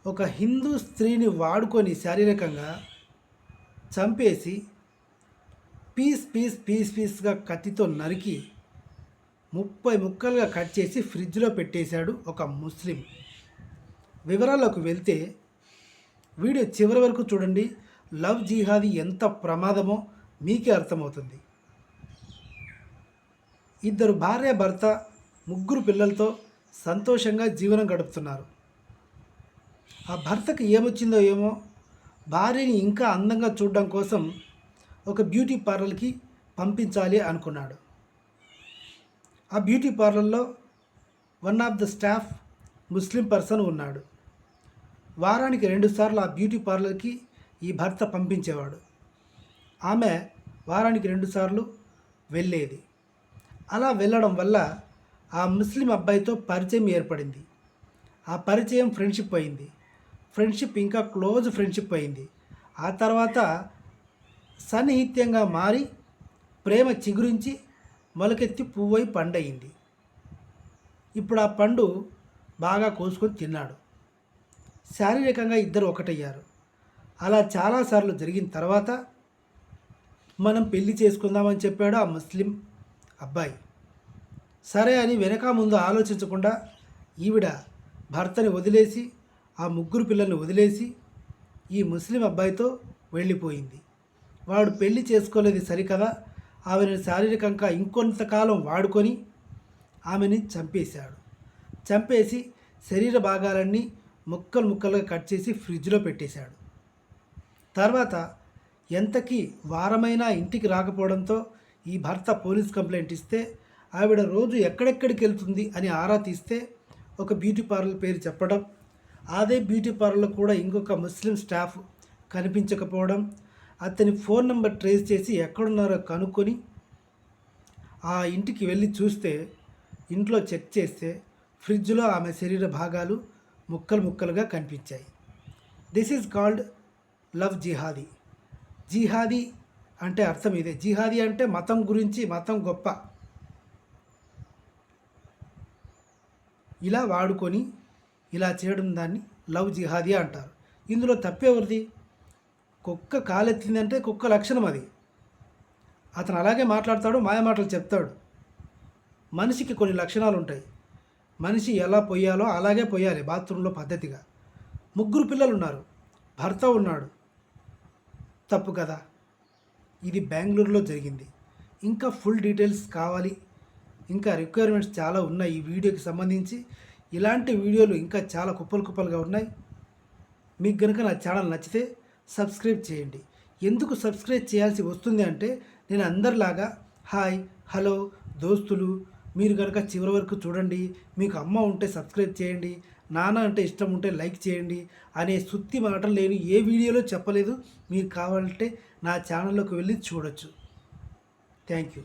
ఒక హిందూ స్త్రీని వాడుకొని శారీరకంగా చంపేసి పీస్గా కత్తితో నరికి 30 ముక్కలుగా కట్ చేసి ఫ్రిడ్జ్లో పెట్టేశాడు ఒక ముస్లిం. వివరాల్లోకి వెళ్తే వీడియో చివరి వరకు చూడండి. లవ్ జిహాదీ ఎంత ప్రమాదమో మీకే అర్థమవుతుంది. ఇద్దరు భార్య భర్త 3 పిల్లలతో సంతోషంగా జీవనం గడుపుతున్నారు. ఆ భర్తకి ఏమొచ్చిందో ఏమో, భార్యని ఇంకా అందంగా చూడడం కోసం ఒక బ్యూటీ పార్లర్కి పంపించాలి అనుకున్నాడు. ఆ బ్యూటీ పార్లర్లో one of the staff Muslim person ఉన్నాడు. వారానికి 2 సార్లు ఆ బ్యూటీ పార్లర్కి ఈ భర్త పంపించేవాడు. ఆమె వారానికి 2 సార్లు వెళ్ళేది. అలా వెళ్ళడం వల్ల ఆ ముస్లిం అబ్బాయితో పరిచయం ఏర్పడింది. ఆ పరిచయం ఫ్రెండ్షిప్ అయింది. ఫ్రెండ్షిప్ ఇంకా క్లోజ్ ఫ్రెండ్షిప్ అయింది. ఆ తర్వాత సన్నిహిత్యంగా మారి ప్రేమ చిగురించి మొలకెత్తి పువ్వై పండయింది. ఇప్పుడు ఆ పండు బాగా కోసుకొని తిన్నాడు. శారీరకంగా ఇద్దరు ఒకటయ్యారు. అలా చాలాసార్లు జరిగిన తర్వాత మనం పెళ్లి చేసుకుందామని చెప్పాడు ఆ ముస్లిం అబ్బాయి. సరే అని వెనక ముందు ఆలోచించకుండా ఈవిడ భర్తని వదిలేసి ఆ 3 పిల్లల్ని వదిలేసి ఈ ముస్లిం అబ్బాయితో వెళ్ళిపోయింది. వాడు పెళ్లి చేసుకోలేదు సరికదా, ఆమెను శారీరకంగా ఇంకొంతకాలం వాడుకొని ఆమెని చంపేశాడు. చంపేసి శరీర భాగాలన్నీ ముక్కలుగా కట్ చేసి ఫ్రిడ్జ్లో పెట్టేశాడు. తర్వాత ఎంతకీ వారమైనా ఇంటికి రాకపోవడంతో ఈ భర్త పోలీస్ కంప్లైంట్ ఇస్తే ఆవిడ రోజు ఎక్కడెక్కడికి వెళ్తుంది అని ఆరా తీస్తే ఒక బ్యూటీ పార్లర్ పేరు చెప్పడం, అదే బ్యూటీ పార్లర్లో కూడా ఇంకొక ముస్లిం స్టాఫ్ కనిపించకపోవడం, అతని ఫోన్ నెంబర్ ట్రేస్ చేసి ఎక్కడున్నారో కనుక్కొని ఆ ఇంటికి వెళ్ళి చూస్తే ఇంట్లో చెక్ చేస్తే ఫ్రిడ్జ్లో ఆమె శరీర భాగాలు ముక్కలుగా కనిపించాయి. This is called love jihadi. Jihadi అంటే అర్థం ఇదే. జిహాదీ అంటే మతం గురించి, మతం గొప్ప, ఇలా వాడుకొని ఇలా చేయడం దాన్ని లవ్ జిహాదీ అంటారు. ఇందులో తప్పేవరిది? కుక్క కాలెత్తిందంటే కుక్క లక్షణం అది. అతను అలాగే మాట్లాడతాడు, మాయమాటలు చెప్తాడు. మనిషికి కొన్ని లక్షణాలు ఉంటాయి. మనిషి ఎలా పొయ్యాలో అలాగే పొయ్యాలి బాత్రూంలో పద్ధతిగా. 3 పిల్లలు ఉన్నారు, భర్త ఉన్నాడు, తప్పు కదా. ఇది బెంగళూరులో జరిగింది. ఇంకా ఫుల్ డీటెయిల్స్ కావాలి, ఇంకా రిక్వైర్మెంట్స్ చాలా ఉన్నాయి ఈ వీడియోకి సంబంధించి. ఇలాంటి వీడియోలు ఇంకా చాలా కుప్పలుగా ఉన్నాయి. మీకు కనుక నా ఛానల్ నచ్చితే సబ్స్క్రైబ్ చేయండి. ఎందుకు సబ్స్క్రైబ్ చేయాల్సి వస్తుంది అంటే, నేను అందరిలాగా హాయ్ హలో దోస్తులు, మీరు కనుక చివరి వరకు చూడండి, మీకు అమ్మ ఉంటే సబ్స్క్రైబ్ చేయండి, నాన్న అంటే ఇష్టం ఉంటే లైక్ చేయండి అనే సుత్తి మాటలు నేను ఏ వీడియోలో చెప్పలేదు. మీరు కావాలంటే నా ఛానల్లోకి వెళ్ళి చూడొచ్చు. Thank you.